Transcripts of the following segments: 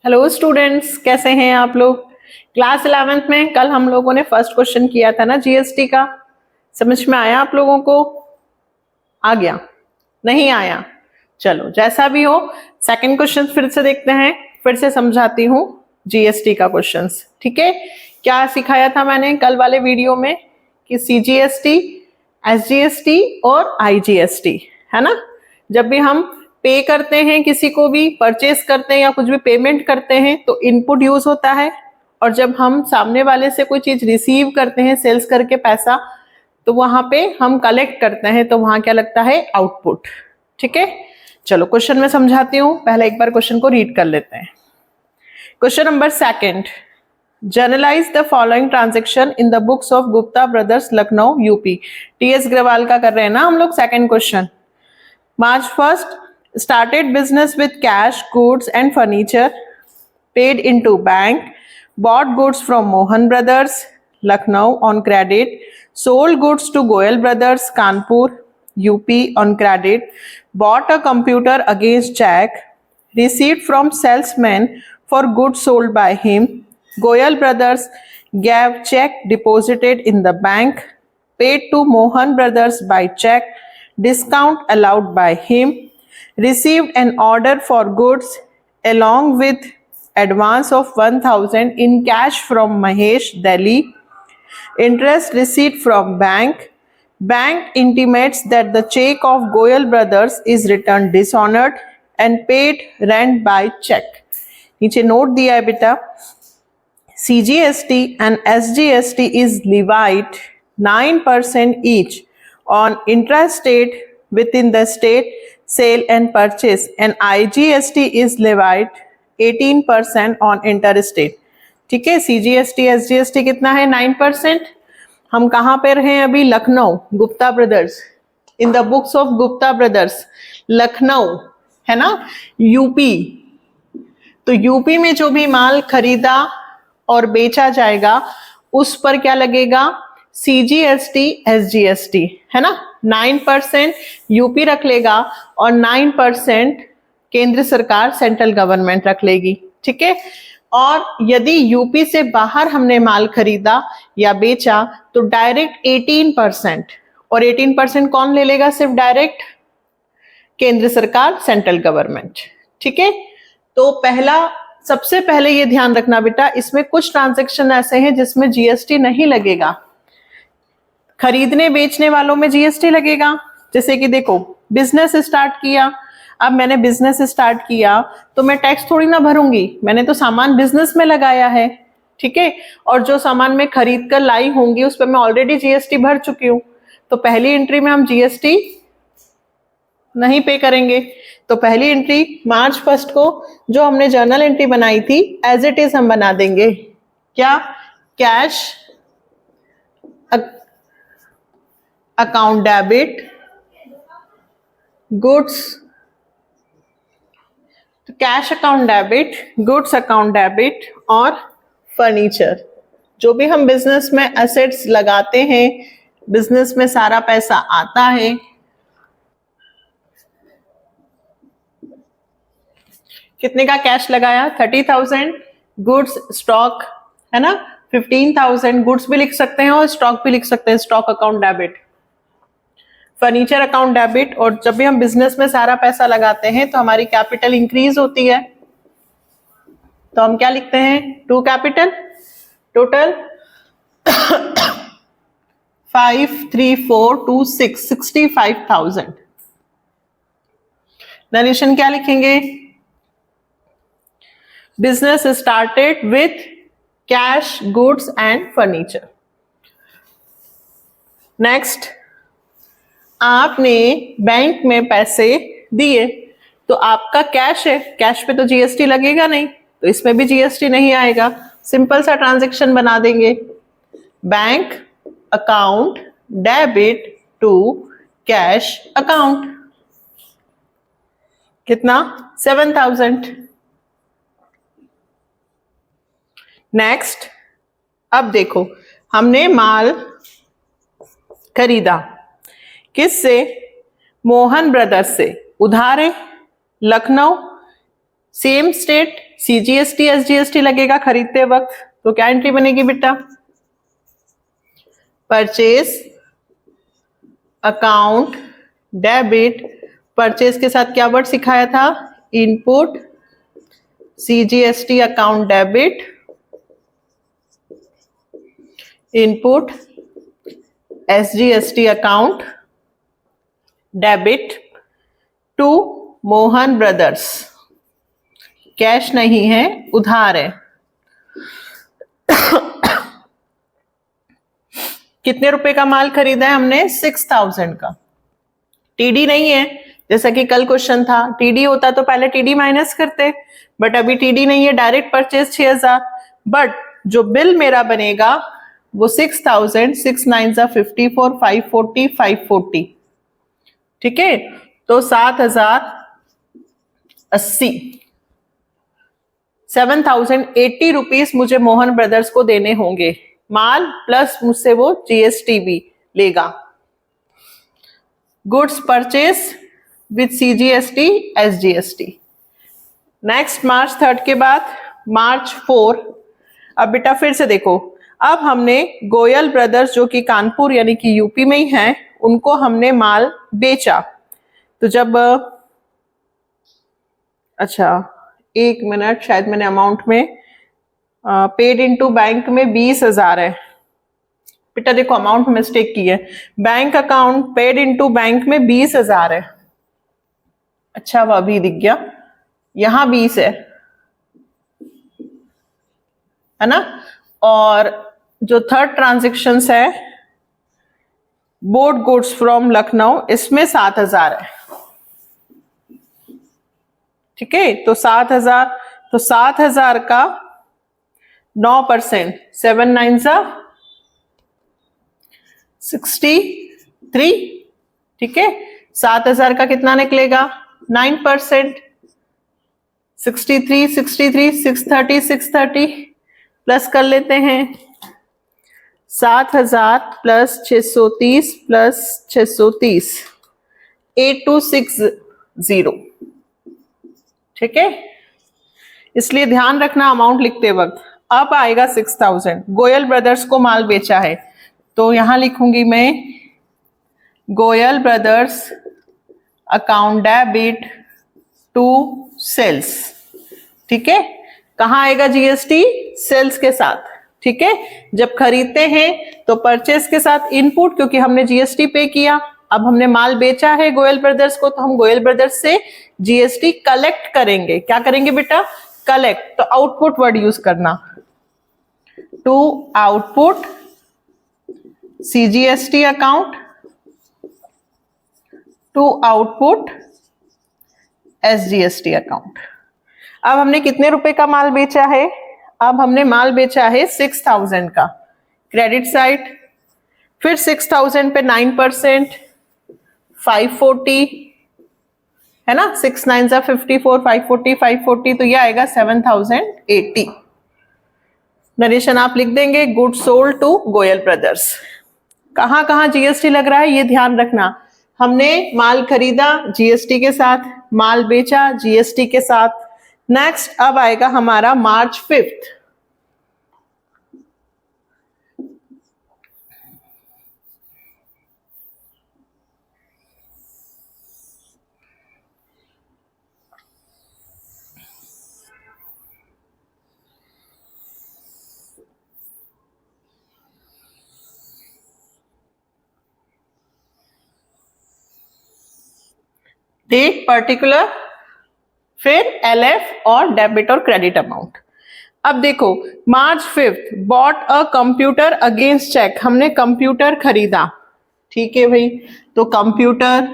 Hello students, कैसे हैं आप लोग। क्लास 11th में कल हम लोगों ने फर्स्ट क्वेश्चन किया था ना जीएसटी का। समझ में आया आप लोगों को? आ गया? नहीं आया? चलो जैसा भी हो, सेकंड क्वेश्चन फिर से देखते हैं, फिर से समझाती हूँ जीएसटी का क्वेश्चंस। ठीक है, क्या सिखाया था मैंने कल वाले वीडियो में कि सीजीएसटी, एसजीएसटी और आईजीएसटी, है ना। जब भी हम पे करते हैं, किसी को भी परचेस करते हैं या कुछ भी पेमेंट करते हैं तो इनपुट यूज होता है, और जब हम सामने वाले से कोई चीज रिसीव करते हैं सेल्स करके पैसा, तो वहां पे हम कलेक्ट करते हैं, तो वहां क्या लगता है? आउटपुट। ठीक है, चलो क्वेश्चन में समझाती हूँ, पहले एक बार क्वेश्चन को रीड कर लेते हैं। Question number second, journalise the following transaction in the books of Gupta brothers Lucknow UP. TS Grewal का कर रहे हैं ना हम लोग। Second question, March 1st, started business with cash, goods and furniture, paid into bank, bought goods from Mohan Brothers, Lucknow on credit, sold goods to Goyal Brothers, Kanpur, UP on credit, bought a computer against check, received from salesman for goods sold by him, Goyal Brothers gave check deposited in the bank, paid to Mohan Brothers by check, discount allowed by him, received an order for goods along with advance of 1000 in cash from Mahesh, Delhi, interest receipt from bank, bank intimates that the check of Goyal Brothers is returned dishonored and paid rent by check। नीचे note दिया है बेटा, CGST and SGST is levied 9% each on intrastate within the state sale and purchase, and IGST is levied 18% on interstate। ठीक है, CGST SGST कितना है? 9%। हम कहाँ पर हैं अभी? Lucknow, Gupta brothers, in the books of Gupta brothers Lucknow, है ना, यूपी। तो यूपी में जो भी माल खरीदा और बेचा जाएगा उस पर क्या लगेगा? CGST SGST, है ना। 9% यूपी रख लेगा और 9% केंद्र सरकार, सेंट्रल गवर्नमेंट रख लेगी। ठीक है, और यदि यूपी से बाहर हमने माल खरीदा या बेचा तो डायरेक्ट 18%, और 18% कौन ले लेगा? सिर्फ डायरेक्ट केंद्र सरकार, सेंट्रल गवर्नमेंट। ठीक है, तो पहला, सबसे पहले ये ध्यान रखना बेटा, इसमें कुछ ट्रांजैक्शन ऐसे हैं जिसमें जीएसटी नहीं लगेगा। खरीदने बेचने वालों में जीएसटी लगेगा। जैसे कि देखो, बिजनेस स्टार्ट किया, अब मैंने बिजनेस स्टार्ट किया तो मैं टैक्स थोड़ी ना भरूंगी, मैंने तो सामान बिजनेस में लगाया है। ठीक है, और जो सामान मैं खरीद कर लाई होंगी उस पर मैं ऑलरेडी जीएसटी भर चुकी हूँ, तो पहली एंट्री में हम जीएसटी नहीं पे करेंगे। तो पहली एंट्री मार्च 1 को जो हमने जर्नल एंट्री बनाई थी एज इट इज हम बना देंगे। क्या? कैश अकाउंट डेबिट, गुड्स, तो cash account debit, goods account debit और फर्नीचर। जो भी हम बिजनेस में एसेट्स लगाते हैं, बिजनेस में सारा पैसा आता है। कितने का कैश लगाया? 30,000, गुड्स स्टॉक, है ना, 15,000। गुड्स भी लिख सकते हैं और स्टॉक भी लिख सकते हैं, stock account debit, furniture account debit. और जब भी हम बिजनेस में सारा पैसा लगाते हैं तो हमारी कैपिटल इंक्रीज होती है, तो हम क्या लिखते हैं? To capital, total 53426, 65,000। नरेशन क्या लिखेंगे? Business started with cash, goods and furniture. Next, आपने बैंक में पैसे दिए तो आपका कैश है, कैश पे तो जीएसटी लगेगा नहीं, तो इसमें भी जीएसटी नहीं आएगा। सिंपल सा ट्रांजैक्शन बना देंगे, bank account debit to cash account. कितना? 7,000। नेक्स्ट, अब देखो, हमने माल खरीदा, किससे? मोहन ब्रदर्स से, उधार है, Lucknow, same state, CGST SGST लगेगा खरीदते वक्त, तो क्या एंट्री बनेगी बेटा? परचेज अकाउंट डेबिट, परचेज के साथ क्या वर्ड सिखाया था? Input, CGST account debit, input SGST account debit to Mohan brothers. Cash नहीं है, उधार है। कितने रुपए का माल खरीदा है हमने? 6000 का। टीडी नहीं है, जैसा कि कल क्वेश्चन था, टीडी होता तो पहले टीडी माइनस करते, बट अभी टीडी नहीं है, डायरेक्ट परचेज 6000। बट जो बिल मेरा बनेगा वो 6000, 6 9 54, 540, 540, ठीक है। तो 7080, 7080 रुपीज मुझे मोहन ब्रदर्स को देने होंगे माल, प्लस मुझसे वो GST भी लेगा। Goods purchase with CGST SGST। Next March 3 के बाद मार्च 4। अब बेटा फिर से देखो, अब हमने गोयल ब्रदर्स जो कि कानपुर यानी कि यूपी में ही हैं, उनको हमने माल बेचा। तो जब अच्छा 1 मिनट, शायद मैंने अमाउंट में पेड इनटू बैंक में 20,000 है बेटा, देखो अमाउंट मिस्टेक की है, bank account paid into bank में 20,000 है। अच्छा वह अभी दिख गया, यहां 20 है ना। और जो थर्ड ट्रांजेक्शन है बोर्ड गुड्स फ्रॉम लखनऊ, इसमें 7000 है, ठीक है। तो 7000, तो 7000 का 9%, 7 9 63, ठीक है। 7000 का कितना निकलेगा? 9%, 63 63, 630 630 प्लस कर लेते हैं, 7000 प्लस 630 प्लस 630, 8260, ठीक है। इसलिए ध्यान रखना अमाउंट लिखते वक्त। अब आएगा 6000, गोयल ब्रदर्स को माल बेचा है, तो यहां लिखूंगी मैं Goyal brothers account debit to sales, ठीक है। कहां आएगा GST? सेल्स के साथ, ठीक है। जब खरीदते हैं तो परचेस के साथ इनपुट, क्योंकि हमने GST पे किया। अब हमने माल बेचा है गोयल ब्रदर्स को, तो हम गोयल ब्रदर्स से GST कलेक्ट करेंगे। क्या करेंगे बेटा? कलेक्ट। तो आउटपुट वर्ड यूज करना, to output CGST account to output SGST account. अब हमने कितने रुपए का माल बेचा है? अब हमने माल बेचा है 6000 का, क्रेडिट साइड। फिर 6000 पे 9%, 540 है ना, 6 9 54, 540 540, तो ये आएगा 7080। नरेशन आप लिख देंगे, good sold to Goyal brothers. कहां कहां GST लग रहा है ये ध्यान रखना। हमने माल खरीदा GST के साथ, माल बेचा GST के साथ। नेक्स्ट अब आएगा हमारा मार्च 5। डेट पर्टिकुलर, फिर LF और डेबिट और क्रेडिट अमाउंट। अब देखो March 5 bought a computer against cheque, हमने कंप्यूटर खरीदा, ठीक है भाई। तो कंप्यूटर,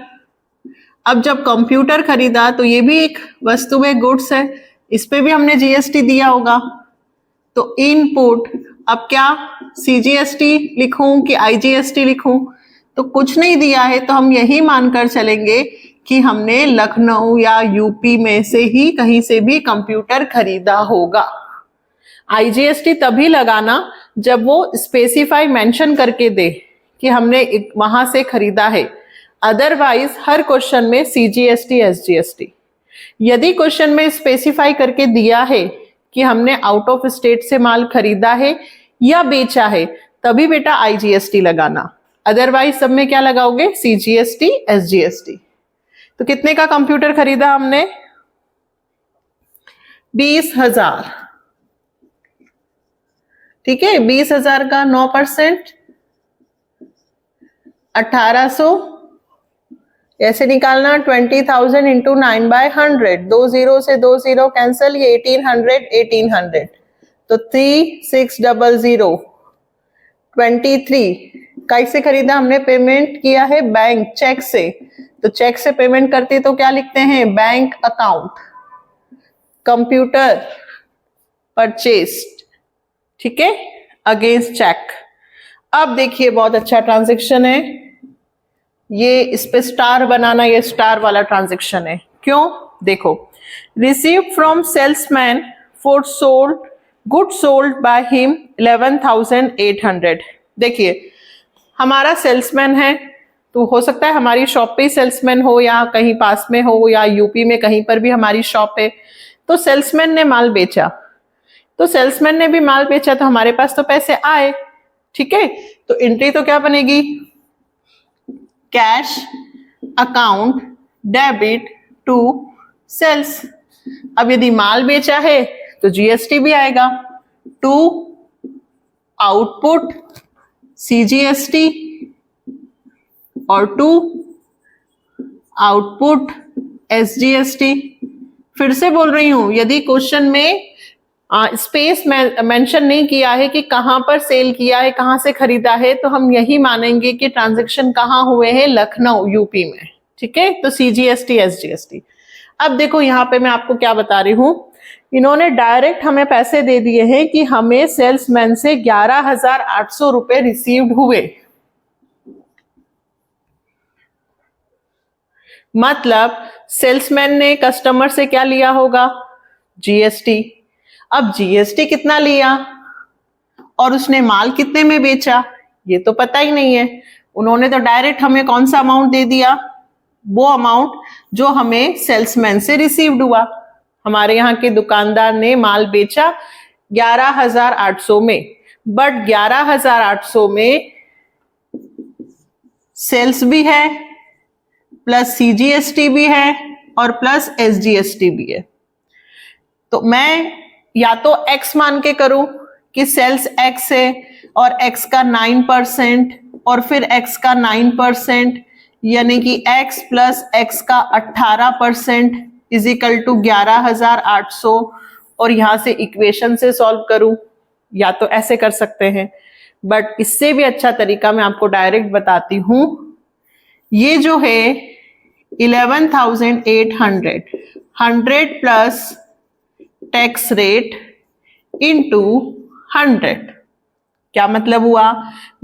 अब जब कंप्यूटर खरीदा तो ये भी एक वस्तु में गुड्स है, इस पे भी हमने GST दिया होगा। तो इनपुट, अब क्या CGST लिखूं कि IGST लिखूं? तो कुछ नहीं दिया है, तो हम यही मानकर चलेंगे कि हमने लखनऊ या यूपी में से ही कहीं से भी कंप्यूटर खरीदा होगा। IGST तभी लगाना जब वो स्पेसिफाई मेंशन करके दे कि हमने वहां से खरीदा है, अदरवाइज हर क्वेश्चन में CGST SGST। यदि क्वेश्चन में स्पेसिफाई करके दिया है कि हमने आउट ऑफ स्टेट से माल खरीदा है या बेचा है, तभी बेटा आईजीएसटी लगाना, अदरवाइज सब में क्या लगाओगे, सीजीएसटी, एसजीएसटी। तो कितने का कंप्यूटर खरीदा हमने, 20,000, ठीक है। 20,000 का 9%, 1800, ऐसे निकालना, 20,000 इंटू 9/100, 2 0 से 2 0 कैंसल, ये 1800, तो 3600, 23। कैसे खरीदा हमने, पेमेंट किया है बैंक, चेक से, तो चेक से पेमेंट करते तो क्या लिखते हैं, बैंक अकाउंट, कंप्यूटर परचेस्ड, ठीक है, अगेंस्ट चेक। अब देखिए बहुत अच्छा ट्रांजैक्शन है ये, इस पे स्टार बनाना, ये स्टार वाला ट्रांजैक्शन है। क्यों, देखो, receive from salesman for sold good sold by him 11,800। देखिए हमारा सेल्समैन है, तो हो सकता है हमारी शॉप पे ही सेल्समैन हो या कहीं पास में हो या यूपी में कहीं पर भी हमारी शॉप है। तो सेल्समैन ने माल बेचा, तो सेल्समैन ने भी माल बेचा, तो हमारे पास तो पैसे आए, ठीक है। तो एंट्री तो क्या बनेगी, cash account debit to sales. अब यदि माल बेचा है तो जीएसटी भी आएगा, टू आउटपुट सीजीएसटी और टू आउटपुट एसजीएसटी। फिर से बोल रही हूं, यदि क्वेश्चन में स्पेस मेंशन नहीं किया है कि कहां पर सेल किया है, कहां से खरीदा है, तो हम यही मानेंगे कि ट्रांजैक्शन कहां हुए हैं, लखनऊ यूपी में, ठीक है। तो सीजीएसटी एसजीएसटी। अब देखो यहां पे मैं आपको क्या बता रही हूं, इन्होंने डायरेक्ट हमें पैसे दे दिए हैं कि हमें सेल्समैन से 11,800 रुपए रिसीव्ड हुए, मतलब सेल्समैन ने कस्टमर से क्या लिया होगा, जीएसटी। अब जीएसटी कितना लिया और उसने माल कितने में बेचा, ये तो पता ही नहीं है। उन्होंने तो डायरेक्ट हमें कौन सा अमाउंट दे दिया, वो अमाउंट जो हमें सेल्समैन से रिसीव्ड हुआ। हमारे यहाँ के दुकानदार ने माल बेचा 11,800 में, बट 11,800 में सेल्स भी है, प्लस सीजीएसटी भी है और प्लस एसजीएसटी भी है। तो मैं या तो x मान के करूं कि सेल्स x है और x का 9% और फिर x का 9%, यानी कि x प्लस x का 18% इज इक्वल टू 11,800, और यहां से इक्वेशन से सॉल्व करूं, या तो ऐसे कर सकते हैं, बट इससे भी अच्छा तरीका मैं आपको डायरेक्ट बताती हूं। ये जो है 11,800, 100 प्लस टैक्स रेट इंटू 100, क्या मतलब हुआ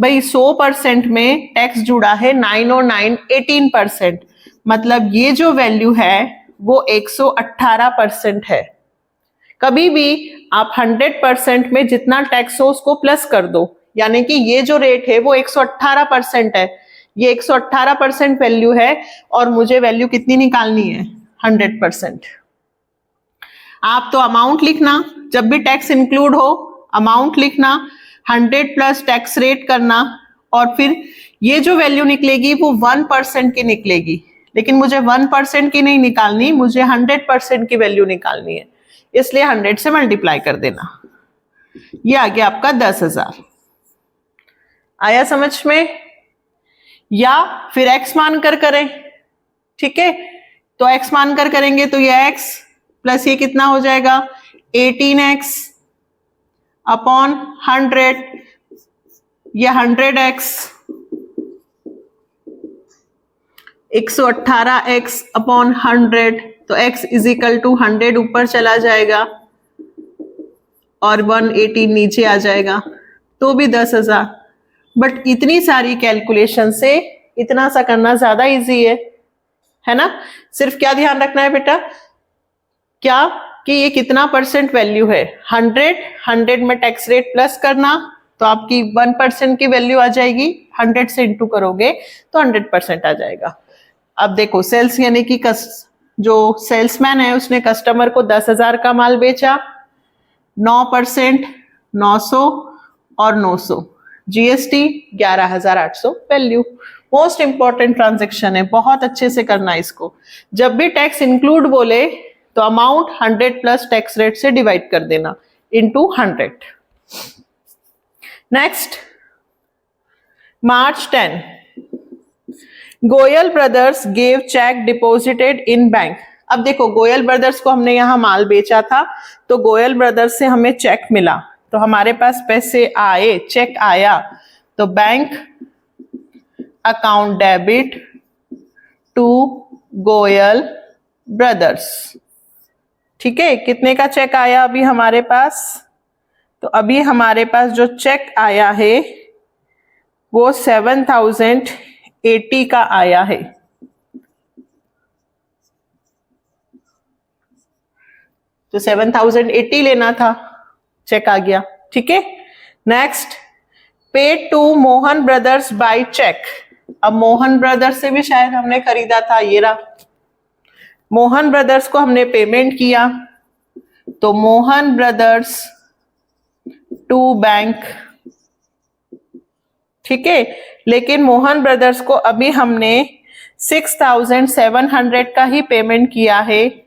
भाई, 100% में टैक्स जुड़ा है, 9 और 9 18%, मतलब ये जो वैल्यू है वो 118% है। कभी भी आप 100% में जितना टैक्स हो उसको प्लस कर दो, यानी कि ये जो रेट है वो 118% है, ये 118% वैल्यू है, और मुझे वैल्यू कितनी निकालनी है, 100%। आप तो अमाउंट लिखना, जब भी टैक्स इंक्लूड हो अमाउंट लिखना, 100 प्लस टैक्स रेट करना, और फिर ये जो वैल्यू निकलेगी वो 1% की निकलेगी, लेकिन मुझे 1% की नहीं निकालनी, मुझे 100% की वैल्यू निकालनी है, इसलिए 100 से मल्टीप्लाई कर देना। ये आ गया आपका 10,000। आया समझ में? या फिर x मानकर करें, ठीक है, तो x मानकर करेंगे तो ये x प्लस ये कितना हो जाएगा, 18x अपॉन 100, ये 100x, 118x अपॉन 100, तो x इज इक्वल टू 100 ऊपर चला जाएगा और 118 नीचे आ जाएगा, तो भी 10,000। बट इतनी सारी कैलकुलेशन से इतना सा करना ज्यादा इजी है ना। सिर्फ क्या ध्यान रखना है बेटा, क्या कि ये कितना परसेंट वैल्यू है, 100 में टैक्स रेट प्लस करना, तो आपकी 1% की वैल्यू आ जाएगी, 100 से इंटू करोगे तो 100% आ जाएगा। अब देखो सेल्स यानी कि जो सेल्समैन है उसने कस्टमर को 10,000 का माल बेचा, 9%, 900 और 900, GST 11,800 value. Most important transaction है, बहुत अच्छे से करना इसको। जब भी टैक्स इंक्लूड बोले तो अमाउंट 100 प्लस टैक्स रेट से डिवाइड कर देना into 100। Next, March 10, Goyal brothers gave check deposited in bank. अब देखो, गोयल ब्रदर्स को हमने यहां माल बेचा था, तो गोयल ब्रदर्स से हमें चेक मिला, तो हमारे पास पैसे आए, चेक आया, तो bank account debit to Goyal brothers. ठीक है, कितने का चेक आया अभी हमारे पास? तो अभी हमारे पास जो चेक आया है वो 7,080 का आया है। तो 7,080 लेना था, चेक आ गया। ठीक है, next, paid to Mohan brothers by cheque. अब मोहन ब्रदर्स से भी शायद हमने खरीदा था, ये रहा, मोहन ब्रदर्स को हमने पेमेंट किया, तो मोहन ब्रदर्स टू बैंक। ठीक है, लेकिन मोहन ब्रदर्स को अभी हमने 6,700 का ही पेमेंट किया है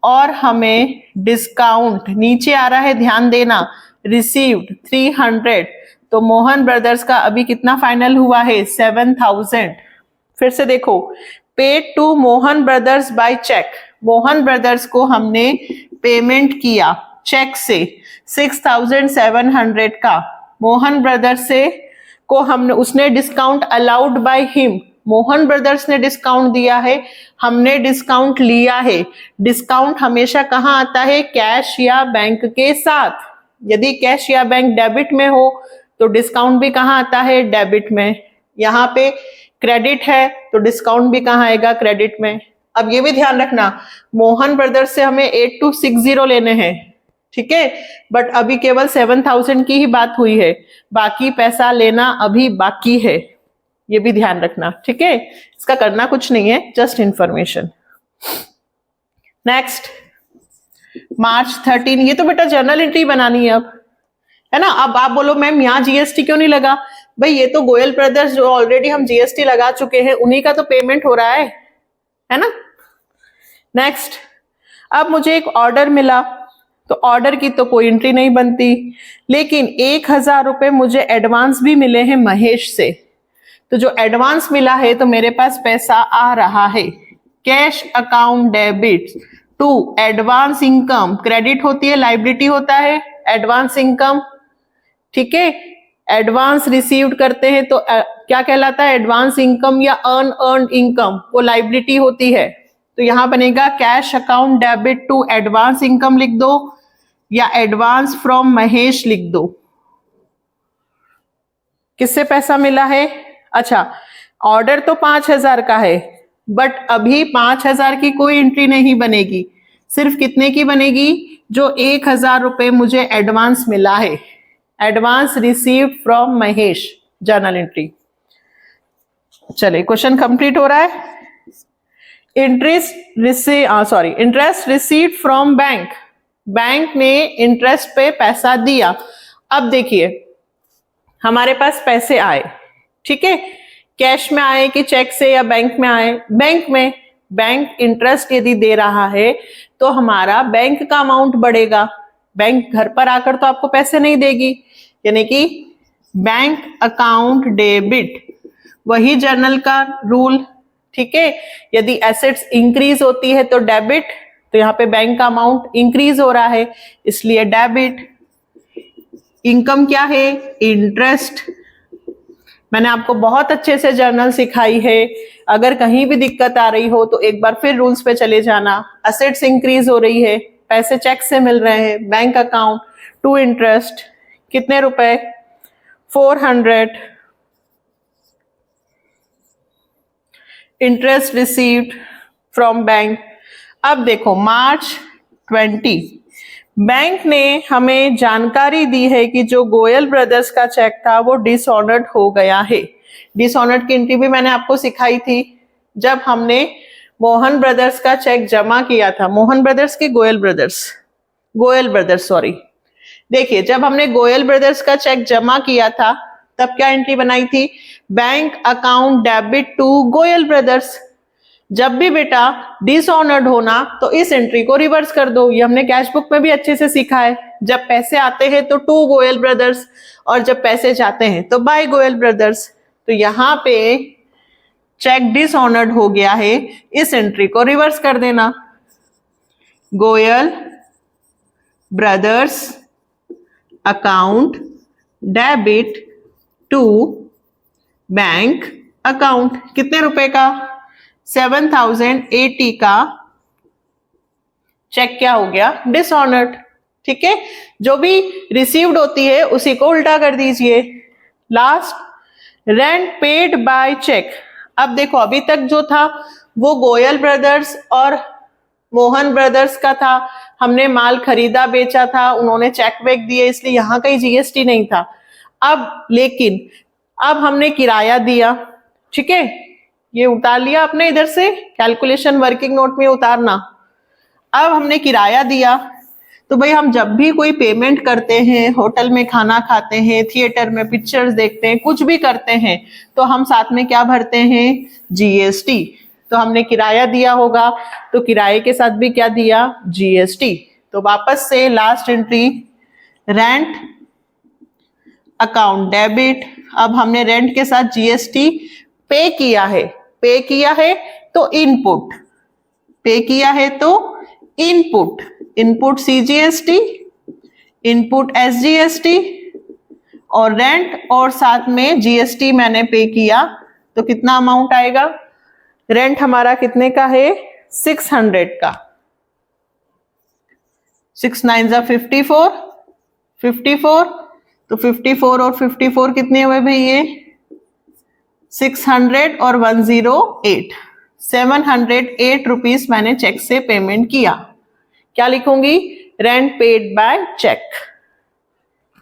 और हमें डिस्काउंट नीचे आ रहा है, ध्यान देना, रिसीव्ड 300। तो मोहन ब्रदर्स का अभी कितना फाइनल हुआ है? 7,000। फिर से देखो, paid to Mohan brothers by cheque, Mohan brothers को हमने पेमेंट किया चेक से 6,700 का। मोहन ब्रदर्स से को हमने, उसने discount allowed by him, Mohan brothers ने डिस्काउंट दिया है, हमने डिस्काउंट लिया है। डिस्काउंट हमेशा कहां आता है? कैश या बैंक के साथ। यदि कैश या बैंक डेबिट में हो तो डिस्काउंट भी कहां आता है? डेबिट में। यहाँ पे क्रेडिट है तो डिस्काउंट भी कहां आएगा? क्रेडिट में। अब ये भी ध्यान रखना, मोहन ब्रदर्स से हमें 8260 लेने हैं, ठीक है, बट अभी केवल 7,000 की ही बात हुई है, बाकी पैसा लेना अभी बाकी है, ये भी ध्यान रखना। ठीक है, इसका करना कुछ नहीं है, जस्ट इंफॉर्मेशन। नेक्स्ट, March 13, ये तो बेटा जर्नल एंट्री बनानी है अब, है ना। अब आप बोलो मैम यहाँ जीएसटी क्यों नहीं लगा? भाई ये तो गोयल ब्रदर्स जो ऑलरेडी हम जीएसटी लगा चुके हैं, उन्हीं का तो पेमेंट हो रहा है ना। नेक्स्ट, अब मुझे एक ऑर्डर मिला, तो ऑर्डर की तो कोई एंट्री नहीं बनती, लेकिन 1,000 रुपए मुझे एडवांस भी मिले हैं महेश से, तो जो एडवांस मिला है तो मेरे पास पैसा आ रहा है। Cash account debit to advance income, credit होती है, लाइबिलिटी होता है एडवांस इनकम। ठीक है, एडवांस रिसीव्ड करते हैं तो क्या कहलाता है? एडवांस इनकम या अर्न इनकम, वो लाइबिलिटी होती है। तो यहां बनेगा cash account debit to advance income लिख दो, या एडवांस फ्रॉम महेश लिख दो। किससे पैसा मिला है? अच्छा, ऑर्डर तो 5,000 का है, बट अभी 5,000 की कोई एंट्री नहीं बनेगी, सिर्फ कितने की बनेगी? जो 1,000 रुपए मुझे एडवांस मिला है, advance received from Mahesh, journal entry. चलिए, क्वेश्चन कंप्लीट हो रहा है। Interest received from bank, bank ने इंटरेस्ट पे पैसा दिया। अब देखिए, हमारे पास पैसे आए, ठीक है, कैश में आए कि चेक से या बैंक में आए? बैंक में। बैंक इंटरेस्ट यदि दे रहा है तो हमारा बैंक का अमाउंट बढ़ेगा, बैंक घर पर आकर तो आपको पैसे नहीं देगी, यानी कि बैंक अकाउंट डेबिट, वही जर्नल का रूल। ठीक है, यदि एसेट्स इंक्रीज होती है तो डेबिट, तो यहाँ पे बैंक का अमाउंट इंक्रीज हो रहा है इसलिए डेबिट। इनकम क्या है? इंटरेस्ट। मैंने आपको बहुत अच्छे से जर्नल सिखाई है, अगर कहीं भी दिक्कत आ रही हो तो एक बार फिर रूल्स पे चले जाना। एसेट्स इंक्रीज हो रही है, पैसे चेक से मिल रहे हैं, बैंक अकाउंट टू इंटरेस्ट, कितने रुपए? 400। Interest received from bank. अब देखो, March 20, बैंक ने हमें जानकारी दी है कि जो गोयल ब्रदर्स का चेक था वो डिसऑनर्ड हो गया है। डिसऑनर्ड की एंट्री भी मैंने आपको सिखाई थी जब हमने मोहन ब्रदर्स का चेक जमा किया था, मोहन ब्रदर्स की गोयल ब्रदर्स सॉरी। देखिए जब हमने गोयल ब्रदर्स का चेक जमा किया था तब क्या एंट्री बनाई थी, bank account debit to Goyal brothers. जब भी बेटा डिसऑनर्ड होना तो इस एंट्री को रिवर्स कर दो, ये हमने कैश बुक में भी अच्छे से सीखा है। जब पैसे आते हैं तो टू गोयल ब्रदर्स और जब पैसे जाते हैं तो बाय गोयल ब्रदर्स। तो यहां पे चेक डिसऑनर्ड हो गया है, इस एंट्री को रिवर्स कर देना, Goyal brothers account debit to bank account. कितने रुपए का, 7080 का चेक क्या हो गया, डिसऑनर्ड। ठीक है, जो भी रिसीव्ड होती है उसी को उल्टा कर दीजिए। Last, rent paid by cheque. अब देखो अभी तक जो था वो गोयल ब्रदर्स और मोहन ब्रदर्स का था, हमने माल खरीदा बेचा था, उन्होंने चेक वेक दिए, इसलिए यहां कहीं जीएसटी नहीं था। अब लेकिन अब हमने किराया दिया, ठीक है, ये उतार लिया आपने इधर से, कैलकुलेशन वर्किंग नोट में उतारना। अब हमने किराया दिया तो भाई हम जब भी कोई पेमेंट करते हैं, होटल में खाना खाते हैं, थिएटर में पिक्चर्स देखते हैं, कुछ भी करते हैं तो हम साथ में क्या भरते हैं, जीएसटी। तो हमने किराया दिया होगा तो किराए के साथ भी क्या दिया, जीएसटी। तो वापस से last entry, rent account debit. अब हमने रेंट के साथ जीएसटी पे किया है, पे किया है तो इनपुट, पे किया है तो input, input CGST, input SGST और रेंट और साथ में जीएसटी मैंने पे किया तो कितना अमाउंट आएगा, रेंट हमारा कितने का है, 600 का। 6 9 54, 54 तो 54 और 54 कितने हुए भाई, ये 600 और 108, 708 रुपीज मैंने चेक से पेमेंट किया। क्या लिखूंगी, रेंट पेड बाय चेक।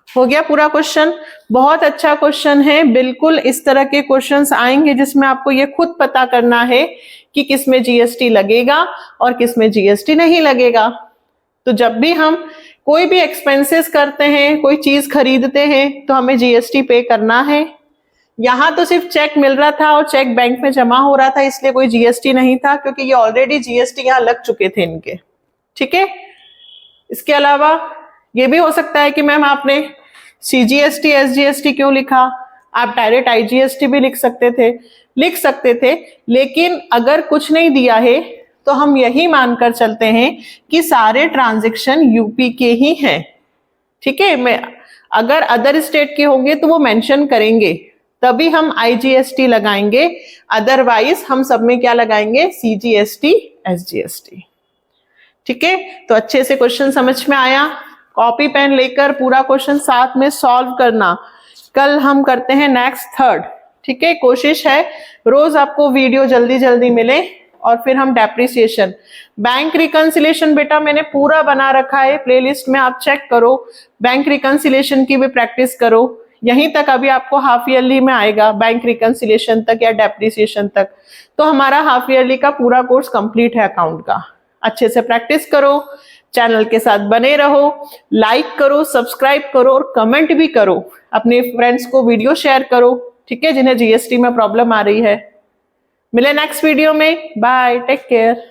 हो गया पूरा क्वेश्चन। बहुत अच्छा क्वेश्चन है, बिल्कुल इस तरह के क्वेश्चंस आएंगे जिसमें आपको ये खुद पता करना है कि किसमें जीएसटी लगेगा और किसमें जीएसटी नहीं लगेगा। तो जब भी हम कोई भी एक्सपेंसेस करते हैं, कोई चीज खरीदते हैं तो हमें जीएसटी पे करना है। यहां तो सिर्फ चेक मिल रहा था और चेक बैंक में जमा हो रहा था, इसलिए कोई जीएसटी नहीं था क्योंकि ये ऑलरेडी जीएसटी यहां लग चुके थे इनके। ठीक है, इसके अलावा ये भी हो सकता है कि मैम आपने सीजीएसटी एसजीएसटी क्यों लिखा, आप डायरेक्ट आईजीएसटी भी लिख सकते थे, लेकिन अगर कुछ नहीं दिया है तो हम यही मानकर चलते हैं कि सारे ट्रांजैक्शन यूपी के ही हैं। ठीक है, मैं अगर अदर स्टेट के होंगे तो वो मेंशन करेंगे, तभी हम आईजीएसटी लगाएंगे, अदरवाइज हम सब में क्या लगाएंगे, सीजीएसटी एसजीएसटी। ठीक है, तो अच्छे से क्वेश्चन समझ में आया। कॉपी पेन लेकर पूरा क्वेश्चन साथ में सॉल्व करना। कल हम करते हैं नेक्स्ट थर्ड। ठीक है, कोशिश है रोज आपको वीडियो जल्दी जल्दी मिले। और फिर हम डेप्रिसिएशन, बैंक रिकंसिलेशन बेटा मैंने पूरा बना रखा है प्लेलिस्ट में, आप चेक करो, बैंक रिकंसिलेशन की भी प्रैक्टिस करो। यहीं तक अभी आपको हाफ ईयरली में आएगा, बैंक रिकंसिलेशन तक या डेप्रिसिएशन तक। तो हमारा हाफ ईयरली का पूरा कोर्स कंप्लीट है अकाउंट का। अच्छे से प्रैक्टिस करो, चैनल के साथ बने रहो, लाइक करो, सब्सक्राइब करो और कमेंट भी करो, अपने फ्रेंड्स को वीडियो शेयर करो, ठीक है, जिन्हें जीएसटी में प्रॉब्लम आ रही है। मिले नेक्स्ट वीडियो में, बाय, टेक केयर।